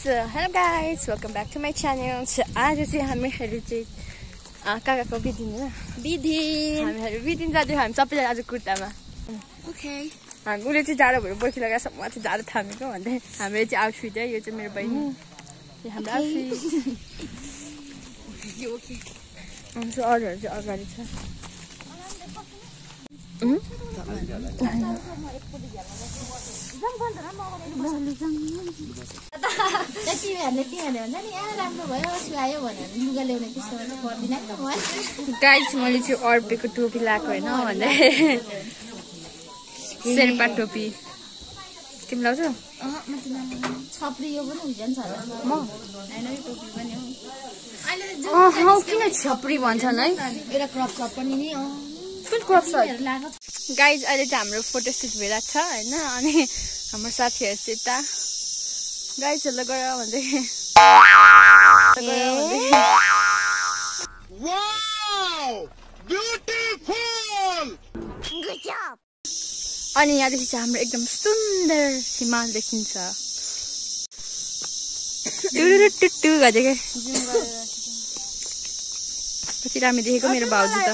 hello guys, welcome back to my channel. So आज चाहिँ हामीहरु चाहिँ काकाको बिदिन हामीहरु बिदिन जाँदै हामी सबैजना आज कुर्तामा ओके हामी उले चाहिँ जाडो भएर बर्खी लगाएर म चाहिँ जाडो थामेको भन्दै हाम्रो चाहिँ आउटफिट है यो चाहिँ मेरो बहिनी यो हाम्रो आउटफिट यो ओके अनि चाहिँ अरूहरु चाहिँ अगाडि छ गाइस मैले चाहिँ अर्पेको टोपी लाएको हैन भन्दै शेर्पा टोपी तिमी लाउँछौ छपरी यो पनि हुन्छ नि सर म हैन यो टोपी पनि हो अहिले किन छपरी भन्छन् है एउटा क्रप टप पनि नि हो कुन क्रप टप गाइस अहिले चाहिँ हाम्रो फोटो सुट भइरहेको छ हैन अनि हाम्रो साथीहरु चाहिँ यता गाइसहरुले गर भन्दै वाउ ब्युटीफुल गुड जब अनि यहाँदेखि चाहिँ हाम्रो एकदम सुन्दर हिमाल देखिन्छ टुटुटुटु गजेके पछि रामी देखेको मेरो भाउजू त